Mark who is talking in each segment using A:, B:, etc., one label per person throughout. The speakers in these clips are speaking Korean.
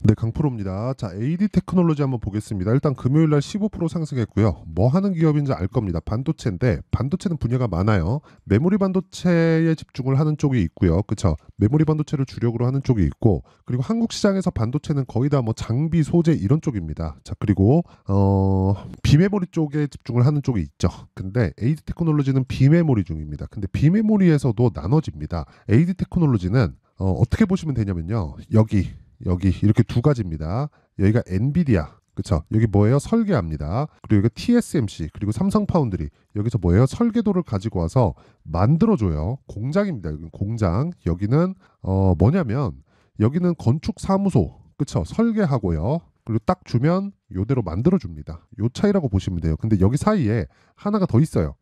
A: 네, 강프로입니다. 자, AD 테크놀로지 한번 보겠습니다. 일단 금요일 날 15% 상승했고요. 뭐 하는 기업인지 알 겁니다. 반도체인데 반도체는 분야가 많아요. 메모리 반도체에 집중을 하는 쪽이 있고요. 그쵸? 메모리 반도체를 주력으로 하는 쪽이 있고, 그리고 한국 시장에서 반도체는 거의 다 뭐 장비, 소재 이런 쪽입니다. 자, 그리고 비메모리 쪽에 집중을 하는 쪽이 있죠. 근데 AD 테크놀로지는 비메모리 중입니다. 근데 비메모리에서도 나눠집니다. AD 테크놀로지는 어떻게 보시면 되냐면요. 여기 이렇게 두 가지입니다. 여기가 엔비디아, 그쵸? 여기 뭐예요? 설계합니다. 그리고 여기가 TSMC, 그리고 삼성 파운드리. 여기서 뭐예요? 설계도를 가지고 와서 만들어줘요. 공장입니다. 여기는 공장. 여기는 뭐냐면 여기는 건축 사무소, 그쵸? 설계하고요. 그리고 딱 주면 요대로 만들어줍니다. 요 차이라고 보시면 돼요. 근데 여기 사이에 하나가 더 있어요.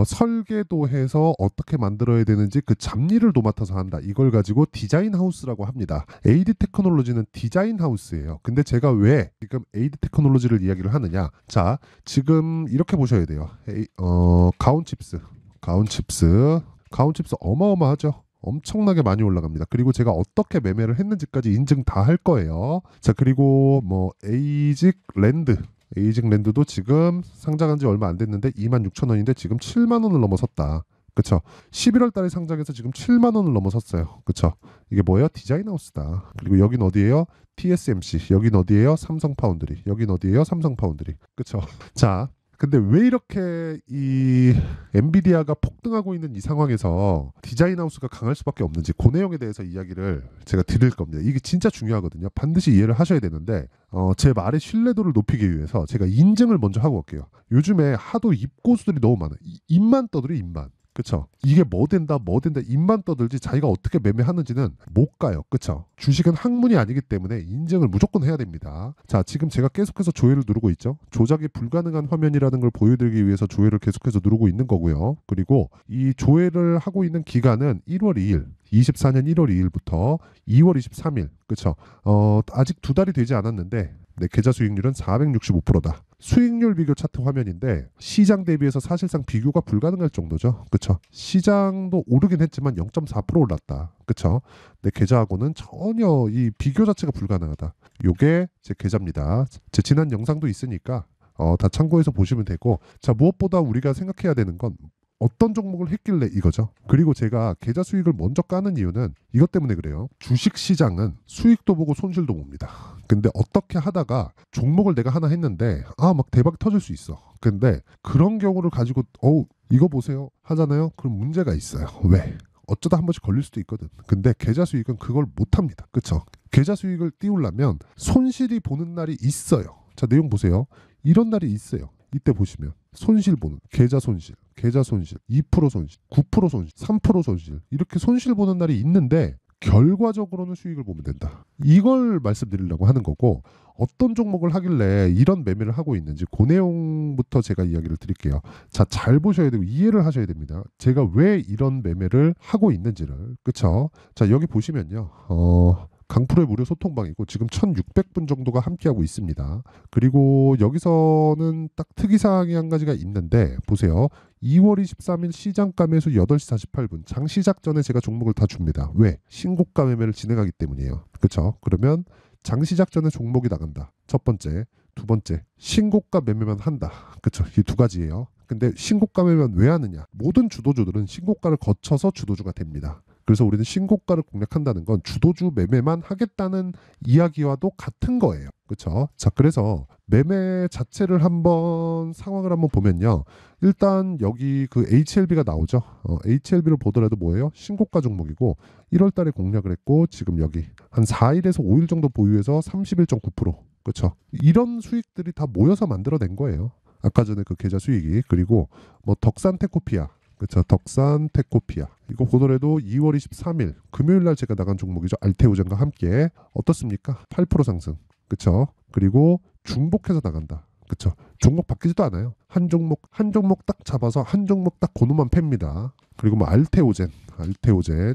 A: 설계도 해서 어떻게 만들어야 되는지 그 잡일을 도맡아서 한다. 이걸 가지고 디자인 하우스라고 합니다. AD 테크놀로지는 디자인 하우스예요. 근데 제가 왜 지금 AD 테크놀로지를 이야기를 하느냐? 자, 지금 이렇게 보셔야 돼요. 가온칩스, 가온칩스 어마어마하죠. 엄청나게 많이 올라갑니다. 그리고 제가 어떻게 매매를 했는지까지 인증 다 할 거예요. 자, 그리고 뭐 에이직 랜드도 지금 상장한 지 얼마 안 됐는데 26,000원인데 지금 7만 원을 넘어섰다. 그쵸? 11월 달에 상장해서 지금 7만 원을 넘어섰어요. 그쵸? 이게 뭐예요? 디자인 하우스다. 그리고 여긴 어디예요? TSMC. 여긴 어디예요? 삼성 파운드리. 여긴 어디예요? 삼성 파운드리. 그쵸? 자, 근데 왜 이렇게 이 엔비디아가 폭등하고 있는 이 상황에서 디자인 하우스가 강할 수밖에 없는지 그 내용에 대해서 이야기를 제가 드릴 겁니다. 이게 진짜 중요하거든요. 반드시 이해를 하셔야 되는데 제 말의 신뢰도를 높이기 위해서 제가 인증을 먼저 하고 올게요. 요즘에 하도 입고수들이 너무 많아요. 입만 떠들이 입만. 그쵸? 이게 뭐 된다 입만 떠들지 자기가 어떻게 매매하는지는 못 가요. 그쵸? 주식은 학문이 아니기 때문에 인증을 무조건 해야 됩니다. 자, 지금 제가 계속해서 조회를 누르고 있죠. 조작이 불가능한 화면이라는 걸 보여드리기 위해서 조회를 계속해서 누르고 있는 거고요. 그리고 이 조회를 하고 있는 기간은 1월 2일 24년 1월 2일부터 2월 23일. 그쵸? 아직 두 달이 되지 않았는데 네, 계좌 수익률은 465%다. 수익률 비교 차트 화면인데 시장 대비해서 사실상 비교가 불가능할 정도죠. 그쵸? 시장도 오르긴 했지만 0.4% 올랐다. 그쵸? 내 계좌하고는 전혀 이 비교 자체가 불가능하다. 요게 제 계좌입니다. 제 지난 영상도 있으니까 다 참고해서 보시면 되고, 자, 무엇보다 우리가 생각해야 되는 건 어떤 종목을 했길래 이거죠. 그리고 제가 계좌 수익을 먼저 까는 이유는 이것 때문에 그래요. 주식 시장은 수익도 보고 손실도 봅니다. 근데 어떻게 하다가 종목을 내가 하나 했는데 막 대박 터질 수 있어. 근데 그런 경우를 가지고 이거 보세요 하잖아요. 그럼 문제가 있어요. 왜? 어쩌다 한 번씩 걸릴 수도 있거든. 근데 계좌 수익은 그걸 못 합니다. 그쵸? 계좌 수익을 띄우려면 손실이 보는 날이 있어요. 자, 내용 보세요. 이런 날이 있어요. 이때 보시면 손실 보는 계좌 손실 2% 손실, 9% 손실, 3% 손실, 이렇게 손실 보는 날이 있는데 결과적으로는 수익을 보면 된다. 이걸 말씀드리려고 하는 거고, 어떤 종목을 하길래 이런 매매를 하고 있는지 그 내용부터 제가 이야기를 드릴게요. 자, 잘 보셔야 되고 이해를 하셔야 됩니다. 제가 왜 이런 매매를 하고 있는지를. 그쵸? 자, 여기 보시면요. 강프로의 무료 소통방이고 지금 1600분 정도가 함께하고 있습니다. 그리고 여기서는 딱 특이사항이 한 가지가 있는데 보세요. 2월 23일 시장가 매수 8시 48분 장 시작 전에 제가 종목을 다 줍니다. 왜? 신고가 매매를 진행하기 때문이에요. 그렇죠? 그러면 장 시작 전에 종목이 나간다. 첫 번째, 두 번째, 신고가 매매만 한다. 그렇죠? 이 두 가지예요. 근데 신고가 매매만 왜 하느냐? 모든 주도주들은 신고가를 거쳐서 주도주가 됩니다. 그래서 우리는 신고가를 공략한다는 건 주도주 매매만 하겠다는 이야기와도 같은 거예요. 그렇죠? 자, 그래서 매매 자체를 한번 상황을 한번 보면요. 일단 여기 그 HLB가 나오죠. HLB를 보더라도 뭐예요? 신고가 종목이고 1월 달에 공략을 했고 지금 여기 한 4일에서 5일 정도 보유해서 31.9%. 그렇죠? 이런 수익들이 다 모여서 만들어낸 거예요. 아까 전에 그 계좌 수익이. 그리고 뭐 덕산테코피아, 그렇죠. 덕산테코피아. 이거 보더라도 2월 23일 금요일 날 제가 나간 종목이죠. 알테오젠과 함께 어떻습니까? 8% 상승. 그렇죠. 그리고 중복해서 나간다. 그렇죠. 종목 바뀌지도 않아요. 한 종목 딱 잡아서 한 종목 딱 고놈만 팹니다. 그리고 뭐 알테오젠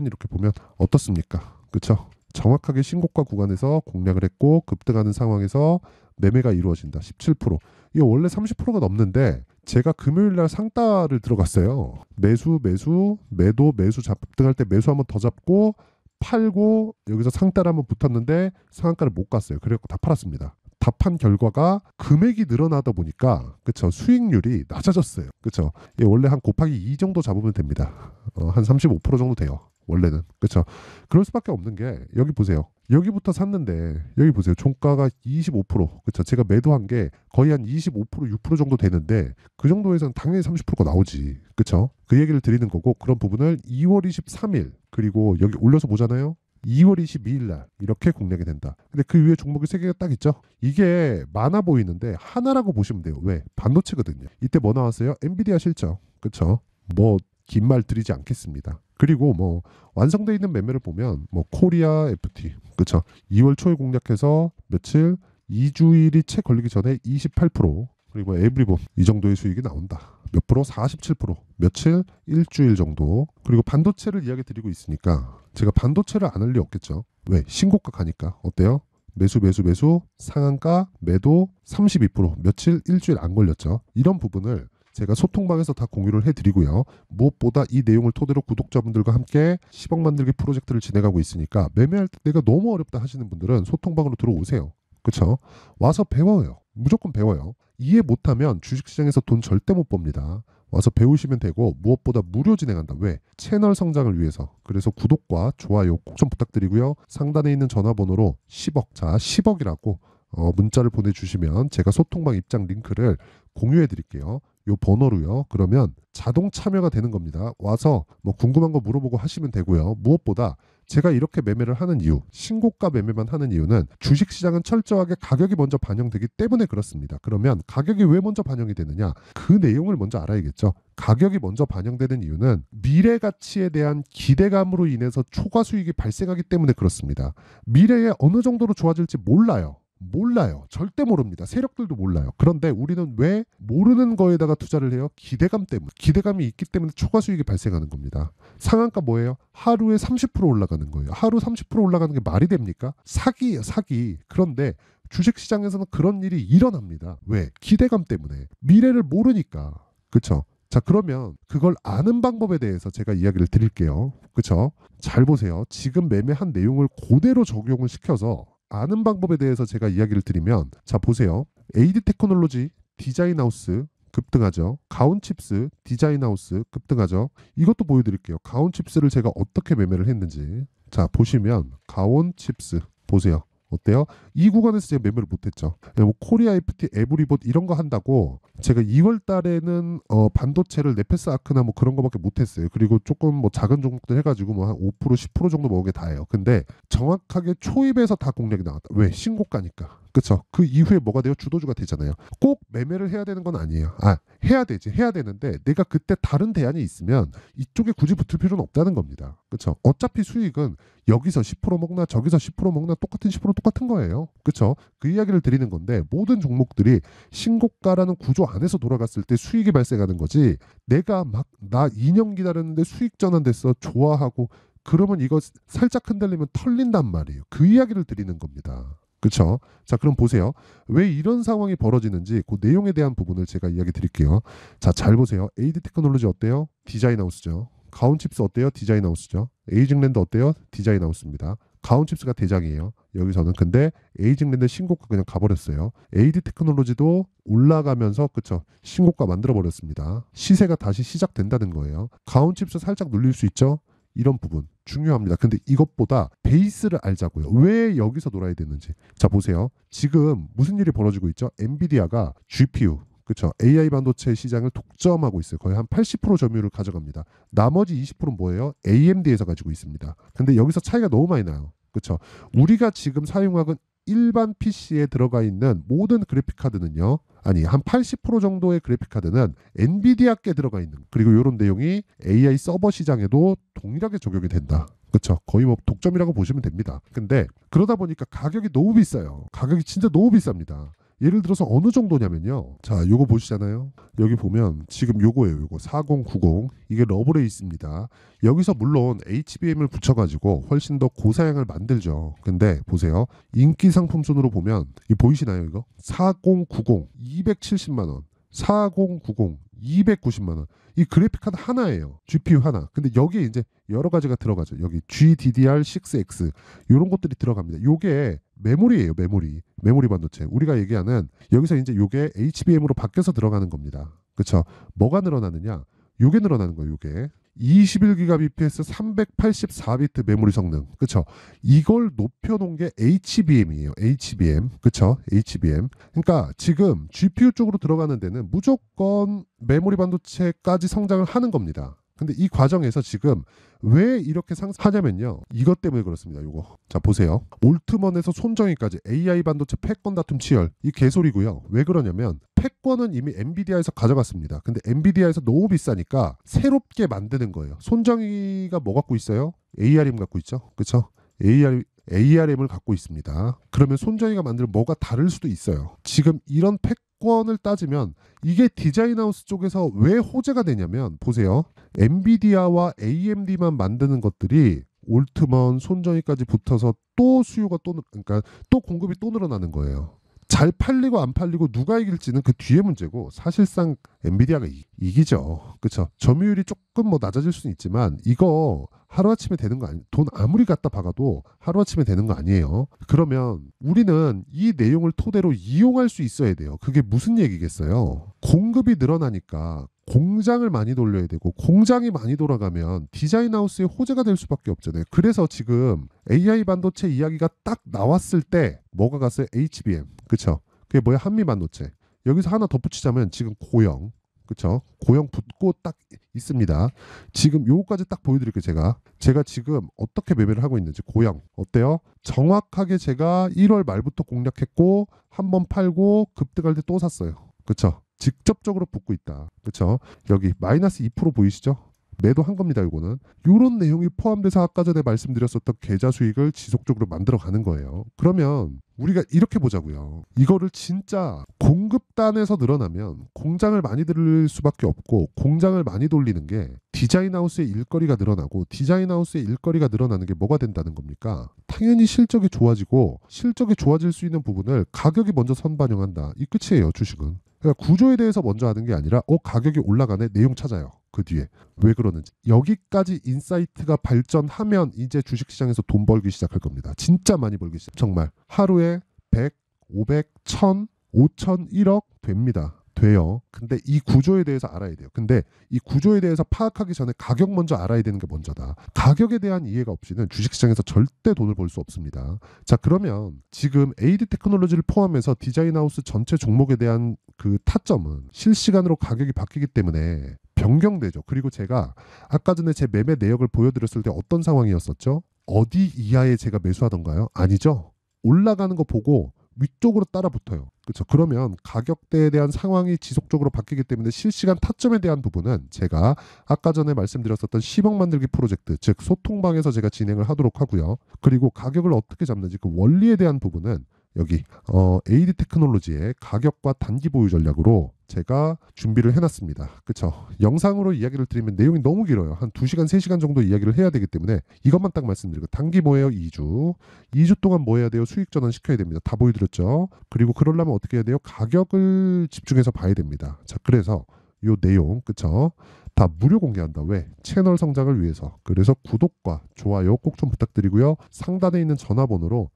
A: 이렇게 보면 어떻습니까? 그렇죠. 정확하게 신고가 구간에서 공략을 했고 급등하는 상황에서 매매가 이루어진다. 17%. 이게 원래 30%가 넘는데 제가 금요일 날 상따를 들어갔어요. 매도, 매수 잡등할 때 매수 한번 더 잡고 팔고 여기서 상따를 한번 붙었는데 상한가를 못 갔어요. 그래갖고 다 팔았습니다. 다 판 결과가 금액이 늘어나다 보니까 그쵸 수익률이 낮아졌어요. 그쵸 예, 원래 한 곱하기 2 정도 잡으면 됩니다. 한 35% 정도 돼요. 원래는 그쵸 그럴 수밖에 없는 게 여기 보세요. 여기부터 샀는데 여기 보세요. 종가가 25% 그쵸 제가 매도한 게 거의 한 25% 6% 정도 되는데 그 정도에서는 당연히 30%가 나오지. 그쵸 그 얘기를 드리는 거고 그런 부분을 2월 23일 그리고 여기 올려서 보잖아요. 2월 22일 날 이렇게 공략이 된다. 근데 그 위에 종목이 3개가 딱 있죠. 이게 많아 보이는데 하나라고 보시면 돼요. 왜? 반도체거든요. 이때 뭐 나왔어요? 엔비디아 실적. 그쵸 뭐 긴 말 드리지 않겠습니다. 그리고 뭐 완성돼 있는 매매를 보면 뭐 코리아 FT 그쵸 2월 초에 공략해서 며칠 2주일이 채 걸리기 전에 28% 그리고 에브리본 이 정도의 수익이 나온다. 몇 프로? 47% 며칠? 일주일 정도. 그리고 반도체를 이야기 드리고 있으니까 제가 반도체를 안 할 리 없겠죠. 왜? 신고가 가니까. 어때요? 매수 상한가 매도 32% 며칠 일주일 안 걸렸죠. 이런 부분을 제가 소통방에서 다 공유를 해드리고요. 무엇보다 이 내용을 토대로 구독자분들과 함께 10억 만들기 프로젝트를 진행하고 있으니까 매매할 때 내가 너무 어렵다 하시는 분들은 소통방으로 들어오세요. 그쵸? 와서 배워요. 무조건 배워요. 이해 못하면 주식시장에서 돈 절대 못 법니다. 와서 배우시면 되고 무엇보다 무료 진행한다. 왜? 채널 성장을 위해서. 그래서 구독과 좋아요 꼭 좀 부탁드리고요. 상단에 있는 전화번호로 10억, 자 10억이라고 문자를 보내주시면 제가 소통방 입장 링크를 공유해 드릴게요. 요 번호로요. 그러면 자동 참여가 되는 겁니다. 와서 뭐 궁금한 거 물어보고 하시면 되고요. 무엇보다 제가 이렇게 매매를 하는 이유, 신고가 매매만 하는 이유는 주식시장은 철저하게 가격이 먼저 반영되기 때문에 그렇습니다. 그러면 가격이 왜 먼저 반영이 되느냐? 그 내용을 먼저 알아야겠죠. 가격이 먼저 반영되는 이유는 미래 가치에 대한 기대감으로 인해서 초과 수익이 발생하기 때문에 그렇습니다. 미래에 어느 정도로 좋아질지 몰라요. 절대 모릅니다. 세력들도 몰라요. 그런데 우리는 왜 모르는 거에다가 투자를 해요? 기대감 때문에. 기대감이 있기 때문에 초과 수익이 발생하는 겁니다. 상한가 뭐예요? 하루에 30% 올라가는 거예요. 하루 30% 올라가는 게 말이 됩니까? 사기예요, 사기. 그런데 주식시장에서는 그런 일이 일어납니다. 왜? 기대감 때문에. 미래를 모르니까. 그쵸? 자, 그러면 그걸 아는 방법에 대해서 제가 이야기를 드릴게요. 그쵸? 잘 보세요. 지금 매매한 내용을 그대로 적용을 시켜서 아는 방법에 대해서 제가 이야기를 드리면 자 보세요. AD 테크놀로지 디자인하우스 급등하죠. 가온칩스 디자인하우스 급등하죠. 이것도 보여드릴게요. 가온칩스를 제가 어떻게 매매를 했는지. 자 보시면 가온칩스 보세요. 어때요? 이 구간에서 제가 매매를 못했죠. 뭐 코리아 FT, 에브리봇 이런 거 한다고 제가 2월 달에는 반도체를 네페스 아크나 뭐 그런 거밖에 못했어요. 그리고 조금 뭐 작은 종목들 해가지고 뭐 한 5% 10% 정도 먹은 게 다예요. 근데 정확하게 초입에서 다 공략이 나왔다. 왜? 신고가니까. 그쵸? 그 이후에 뭐가 돼요? 주도주가 되잖아요. 꼭 매매를 해야 되는 건 아니에요. 해야 되지. 해야 되는데 내가 그때 다른 대안이 있으면 이쪽에 굳이 붙을 필요는 없다는 겁니다. 그쵸? 어차피 수익은 여기서 10% 먹나 저기서 10% 먹나 똑같은 10% 똑같은 거예요. 그쵸? 그 이야기를 드리는 건데 모든 종목들이 신고가라는 구조 안에서 돌아갔을 때 수익이 발생하는 거지 내가 막 나 2년 기다렸는데 수익 전환됐어 좋아하고 그러면 이거 살짝 흔들리면 털린단 말이에요. 그 이야기를 드리는 겁니다. 그렇죠? 자, 그럼 보세요. 왜 이런 상황이 벌어지는지 그 내용에 대한 부분을 제가 이야기 드릴게요. 자, 잘 보세요. AD 테크놀로지 어때요? 디자인하우스죠. 가온칩스 어때요? 디자인하우스죠. 에이징랜드 어때요? 디자인하우스입니다. 가온칩스가 대장이에요. 여기서는 근데 에이징랜드 신고가 그냥 가버렸어요. AD 테크놀로지도 올라가면서 그쵸 신고가 만들어 버렸습니다. 시세가 다시 시작된다는 거예요. 가온칩스 살짝 눌릴 수 있죠? 이런 부분 중요합니다. 근데 이것보다 베이스를 알자고요. 왜 여기서 놀아야 되는지. 자 보세요. 지금 무슨 일이 벌어지고 있죠? 엔비디아가 GPU 그렇죠. AI 반도체 시장을 독점하고 있어요. 거의 한 80% 점유율을 가져갑니다. 나머지 20%는 뭐예요? AMD에서 가지고 있습니다. 근데 여기서 차이가 너무 많이 나요. 그렇죠. 우리가 지금 사용하는 일반 PC에 들어가 있는 모든 그래픽 카드는요. 아니 한 80% 정도의 그래픽 카드는 엔비디아께 들어가 있는 그리고 이런 내용이 AI 서버 시장에도 동일하게 적용이 된다. 그렇죠. 거의 뭐 독점이라고 보시면 됩니다. 근데 그러다 보니까 가격이 너무 비싸요. 가격이 진짜 너무 비쌉니다. 예를 들어서 어느 정도냐면요. 자, 요거 보시잖아요. 여기 보면 지금 요거예요. 요거 4090 이게 러브레이스입니다. 여기서 물론 HBM을 붙여가지고 훨씬 더 고사양을 만들죠. 근데 보세요. 인기 상품 순으로 보면 이 보이시나요? 이거 4090 270만 원 4090 290만 원. 이 그래픽 카드 하나예요. GPU 하나. 근데 여기에 이제 여러 가지가 들어가죠. 여기 GDDR6X 이런 것들이 들어갑니다. 요게 메모리예요, 메모리. 메모리 반도체. 우리가 얘기하는 여기서 이제 요게 HBM으로 바뀌어서 들어가는 겁니다. 그렇죠? 뭐가 늘어나느냐? 요게 늘어나는 거예요, 요게. 21GBps 384비트 메모리 성능. 그쵸? 이걸 높여놓은 게 HBM이에요. HBM. 그쵸? HBM. 그러니까 지금 GPU 쪽으로 들어가는 데는 무조건 메모리 반도체까지 성장을 하는 겁니다. 근데 이 과정에서 지금 왜 이렇게 상승하냐면요. 이것 때문에 그렇습니다. 요거. 자, 보세요. 올트먼에서 손정희까지 AI 반도체 패권 다툼 치열. 이 개소리고요. 왜 그러냐면 패권은 이미 엔비디아에서 가져갔습니다. 근데 엔비디아에서 너무 비싸니까 새롭게 만드는 거예요. 손정희가 뭐 갖고 있어요? ARM 갖고 있죠. 그렇죠? ARM을 갖고 있습니다. 그러면 손정희가 만들 뭐가 다를 수도 있어요. 지금 이런 패권을 따지면 이게 디자인하우스 쪽에서 왜 호재가 되냐면 보세요. 엔비디아와 AMD만 만드는 것들이 올트먼, 손정희까지 붙어서 또 수요가 그러니까 또 공급이 또 늘어나는 거예요. 잘 팔리고 안 팔리고 누가 이길지는 그 뒤에 문제고 사실상 엔비디아가 이기죠. 그렇죠? 점유율이 조금 뭐 낮아질 수는 있지만 이거 하루아침에 되는 거 아니에요. 돈 아무리 갖다 박아도 하루아침에 되는 거 아니에요. 그러면 우리는 이 내용을 토대로 이용할 수 있어야 돼요. 그게 무슨 얘기겠어요? 공급이 늘어나니까 공장을 많이 돌려야 되고 공장이 많이 돌아가면 디자인하우스의 호재가 될 수밖에 없잖아요. 그래서 지금 AI 반도체 이야기가 딱 나왔을 때 뭐가 갔어요? HBM. 그쵸? 그게 뭐야? 한미 반도체. 여기서 하나 덧붙이자면 지금 고영. 그쵸? 고영 붙고 딱 있습니다. 지금 요거까지 딱 보여드릴게요. 제가 지금 어떻게 매매를 하고 있는지. 고영 어때요? 정확하게 제가 1월 말부터 공략했고 한번 팔고 급등할 때 또 샀어요. 그쵸? 직접적으로 붙고 있다. 그쵸? 여기 마이너스 2% 보이시죠? 매도한 겁니다. 이거는 이런 내용이 포함돼서 아까 전에 말씀드렸었던 계좌 수익을 지속적으로 만들어가는 거예요. 그러면 우리가 이렇게 보자고요. 이거를 진짜 공급단에서 늘어나면 공장을 많이 들일 수밖에 없고 공장을 많이 돌리는 게 디자인하우스의 일거리가 늘어나고 디자인하우스의 일거리가 늘어나는 게 뭐가 된다는 겁니까? 당연히 실적이 좋아지고 실적이 좋아질 수 있는 부분을 가격이 먼저 선반영한다. 이 끝이에요. 주식은. 그러니까 구조에 대해서 먼저 하는 게 아니라 가격이 올라가네 내용 찾아요. 그 뒤에 왜 그러는지. 여기까지 인사이트가 발전하면 이제 주식시장에서 돈 벌기 시작할 겁니다. 진짜 많이 벌기 시작. 정말 하루에 100, 500, 1000, 5000, 1억 됩니다. 돼요. 근데 이 구조에 대해서 알아야 돼요. 근데 이 구조에 대해서 파악하기 전에 가격 먼저 알아야 되는 게 먼저다. 가격에 대한 이해가 없이는 주식시장에서 절대 돈을 벌 수 없습니다. 자, 그러면 지금 AD 테크놀로지를 포함해서 디자인하우스 전체 종목에 대한 그 타점은 실시간으로 가격이 바뀌기 때문에 변경되죠. 그리고 제가 아까 전에 제 매매 내역을 보여드렸을 때 어떤 상황이었었죠? 어디 이하에 제가 매수하던가요? 아니죠. 올라가는 거 보고 위쪽으로 따라 붙어요. 그렇죠? 그러면 가격대에 대한 상황이 지속적으로 바뀌기 때문에 실시간 타점에 대한 부분은 제가 아까 전에 말씀드렸었던 10억 만들기 프로젝트, 즉 소통방에서 제가 진행을 하도록 하고요. 그리고 가격을 어떻게 잡는지 그 원리에 대한 부분은 여기 AD 테크놀로지의 가격과 단기 보유 전략으로 제가 준비를 해놨습니다. 그쵸? 영상으로 이야기를 드리면 내용이 너무 길어요. 한 2시간, 3시간 정도 이야기를 해야 되기 때문에 이것만 딱 말씀드리고 단기 뭐예요? 2주 동안 뭐 해야 돼요? 수익 전환 시켜야 됩니다. 다 보여드렸죠? 그리고 그러려면 어떻게 해야 돼요? 가격을 집중해서 봐야 됩니다. 자, 그래서 요 내용, 그쵸? 다 무료 공개한다. 왜? 채널 성장을 위해서. 그래서 구독과 좋아요 꼭 좀 부탁드리고요. 상단에 있는 전화번호로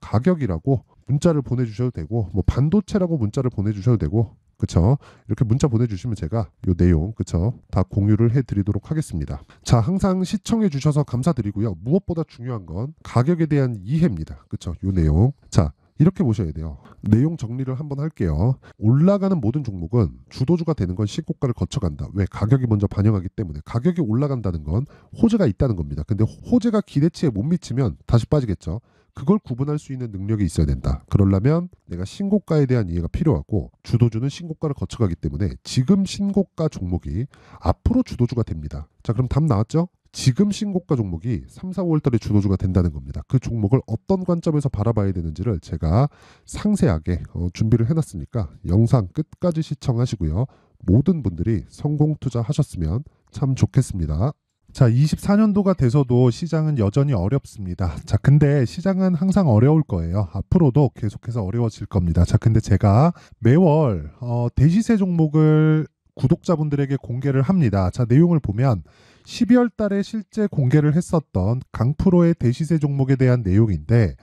A: 가격이라고 문자를 보내주셔도 되고 뭐 반도체라고 문자를 보내주셔도 되고 그쵸? 이렇게 문자 보내주시면 제가 요 내용 그쵸? 다 공유를 해드리도록 하겠습니다. 자, 항상 시청해 주셔서 감사드리고요. 무엇보다 중요한 건 가격에 대한 이해입니다. 그쵸? 요 내용. 자, 이렇게 보셔야 돼요. 내용 정리를 한번 할게요. 올라가는 모든 종목은 주도주가 되는 건 신고가를 거쳐간다. 왜? 가격이 먼저 반영하기 때문에. 가격이 올라간다는 건 호재가 있다는 겁니다. 근데 호재가 기대치에 못 미치면 다시 빠지겠죠. 그걸 구분할 수 있는 능력이 있어야 된다. 그러려면 내가 신고가에 대한 이해가 필요하고 주도주는 신고가를 거쳐가기 때문에 지금 신고가 종목이 앞으로 주도주가 됩니다. 자, 그럼 답 나왔죠? 지금 신고가 종목이 3, 4, 5월 달에 주도주가 된다는 겁니다. 그 종목을 어떤 관점에서 바라봐야 되는지를 제가 상세하게 준비를 해놨으니까 영상 끝까지 시청하시고요. 모든 분들이 성공 투자하셨으면 참 좋겠습니다. 자, 24년도가 돼서도 시장은 여전히 어렵습니다. 자, 근데 시장은 항상 어려울 거예요. 앞으로도 계속해서 어려워질 겁니다. 자, 근데 제가 매월 대시세 종목을 구독자분들에게 공개를 합니다. 자, 내용을 보면 12월 달에 실제 공개를 했었던 강프로의 대시세 종목에 대한 내용인데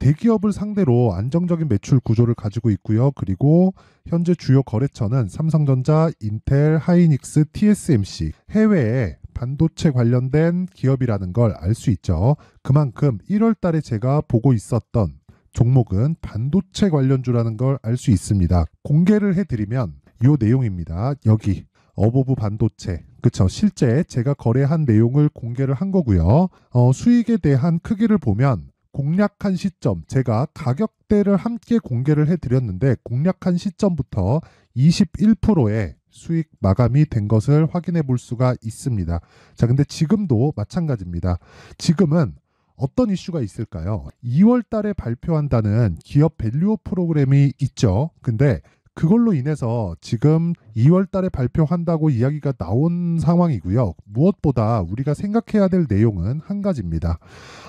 A: 대기업을 상대로 안정적인 매출 구조를 가지고 있고요. 그리고 현재 주요 거래처는 삼성전자, 인텔, 하이닉스, TSMC, 해외에 반도체 관련된 기업이라는 걸 알 수 있죠. 그만큼 1월 달에 제가 보고 있었던 종목은 반도체 관련주라는 걸 알 수 있습니다. 공개를 해드리면 이 내용입니다. 여기 어보브 반도체, 그쵸? 실제 제가 거래한 내용을 공개를 한 거고요. 수익에 대한 크기를 보면 공략한 시점, 제가 가격대를 함께 공개를 해드렸는데 공략한 시점부터 21%의 수익 마감이 된 것을 확인해 볼 수가 있습니다. 자, 근데 지금도 마찬가지입니다. 지금은 어떤 이슈가 있을까요? 2월 달에 발표한다는 기업 밸류업 프로그램이 있죠. 근데 그걸로 인해서 지금 2월 달에 발표한다고 이야기가 나온 상황이고요. 무엇보다 우리가 생각해야 될 내용은 한 가지입니다.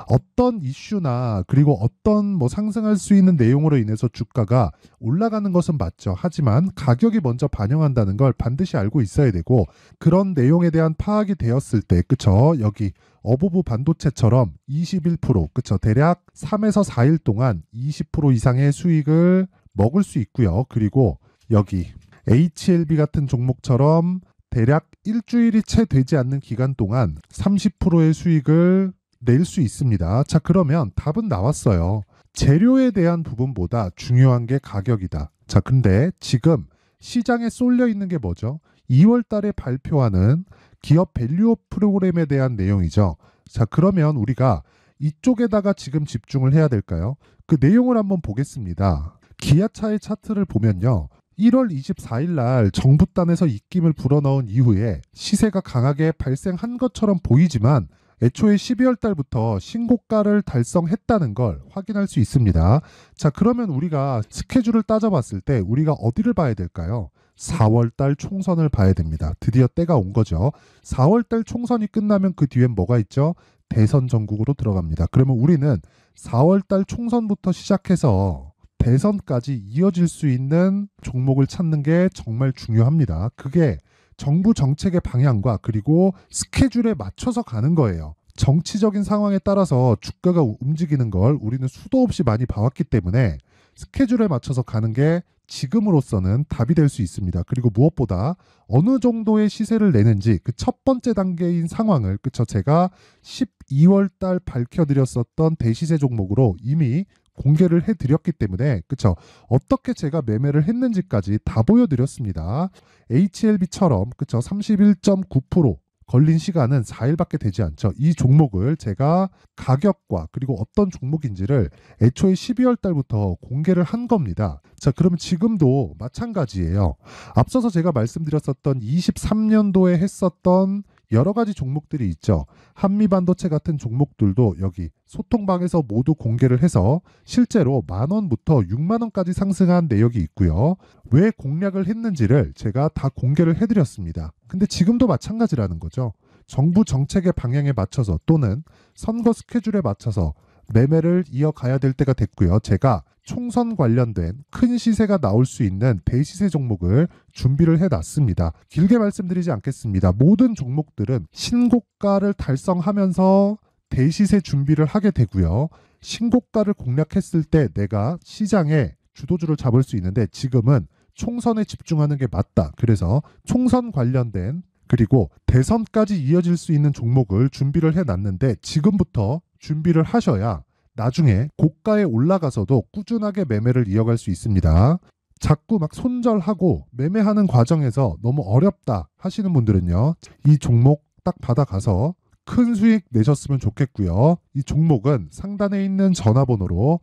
A: 어떤 이슈나 그리고 어떤 상승할 수 있는 내용으로 인해서 주가가 올라가는 것은 맞죠. 하지만 가격이 먼저 반영한다는 걸 반드시 알고 있어야 되고, 그런 내용에 대한 파악이 되었을 때, 그쵸? 여기 어보브 반도체처럼 21%, 그쵸? 대략 3에서 4일 동안 20% 이상의 수익을 먹을 수 있고요. 그리고 여기 HLB 같은 종목처럼 대략 일주일이 채 되지 않는 기간 동안 30%의 수익을 낼 수 있습니다. 자, 그러면 답은 나왔어요. 재료에 대한 부분보다 중요한 게 가격이다. 자, 근데 지금 시장에 쏠려 있는 게 뭐죠? 2월 달에 발표하는 기업 밸류업 프로그램에 대한 내용이죠. 자, 그러면 우리가 이쪽에다가 지금 집중을 해야 될까요? 그 내용을 한번 보겠습니다. 기아차의 차트를 보면요. 1월 24일 날 정부단에서 입김을 불어넣은 이후에 시세가 강하게 발생한 것처럼 보이지만 애초에 12월 달부터 신고가를 달성했다는 걸 확인할 수 있습니다. 자, 그러면 우리가 스케줄을 따져봤을 때 우리가 어디를 봐야 될까요? 4월 달 총선을 봐야 됩니다. 드디어 때가 온 거죠. 4월 달 총선이 끝나면 그 뒤엔 뭐가 있죠? 대선 전국으로 들어갑니다. 그러면 우리는 4월 달 총선부터 시작해서 대선까지 이어질 수 있는 종목을 찾는 게 정말 중요합니다. 그게 정부 정책의 방향과 그리고 스케줄에 맞춰서 가는 거예요. 정치적인 상황에 따라서 주가가 움직이는 걸 우리는 수도 없이 많이 봐왔기 때문에 스케줄에 맞춰서 가는 게 지금으로서는 답이 될 수 있습니다. 그리고 무엇보다 어느 정도의 시세를 내는지 그 첫 번째 단계인 상황을, 그쵸? 제가 12월 달 밝혀드렸었던 대시세 종목으로 이미 공개를 해드렸기 때문에, 그쵸? 어떻게 제가 매매를 했는지까지 다 보여드렸습니다. HLB처럼, 그쵸? 31.9% 걸린 시간은 4일밖에 되지 않죠. 이 종목을 제가 가격과 그리고 어떤 종목인지를 애초에 12월 달부터 공개를 한 겁니다. 자, 그러면 지금도 마찬가지예요. 앞서서 제가 말씀드렸었던 23년도에 했었던 여러 가지 종목들이 있죠. 한미반도체 같은 종목들도 여기 소통방에서 모두 공개를 해서 실제로 10,000원부터 60,000원까지 상승한 내역이 있고요. 왜 공략을 했는지를 제가 다 공개를 해드렸습니다. 근데 지금도 마찬가지라는 거죠. 정부 정책의 방향에 맞춰서 또는 선거 스케줄에 맞춰서 매매를 이어가야 될 때가 됐고요. 제가 총선 관련된 큰 시세가 나올 수 있는 대시세 종목을 준비를 해놨습니다. 길게 말씀드리지 않겠습니다. 모든 종목들은 신고가를 달성하면서 대시세 준비를 하게 되고요. 신고가를 공략했을 때 내가 시장에 주도주를 잡을 수 있는데 지금은 총선에 집중하는 게 맞다. 그래서 총선 관련된 그리고 대선까지 이어질 수 있는 종목을 준비를 해놨는데 지금부터 준비를 하셔야 나중에 고가에 올라가서도 꾸준하게 매매를 이어갈 수 있습니다. 자꾸 막 손절하고 매매하는 과정에서 너무 어렵다 하시는 분들은요. 이 종목 딱 받아가서 큰 수익 내셨으면 좋겠고요. 이 종목은 상단에 있는 전화번호로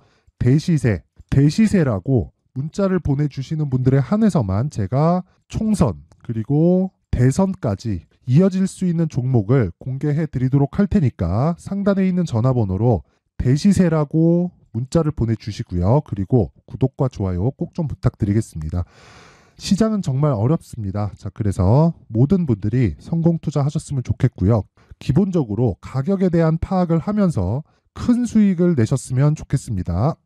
A: 대시세라고 문자를 보내주시는 분들에 한해서만 제가 총선 그리고 대선까지 이어질 수 있는 종목을 공개해 드리도록 할 테니까 상단에 있는 전화번호로 대시세라고 문자를 보내주시고요. 그리고 구독과 좋아요 꼭 좀 부탁드리겠습니다. 시장은 정말 어렵습니다. 자, 그래서 모든 분들이 성공 투자하셨으면 좋겠고요. 기본적으로 가격에 대한 파악을 하면서 큰 수익을 내셨으면 좋겠습니다.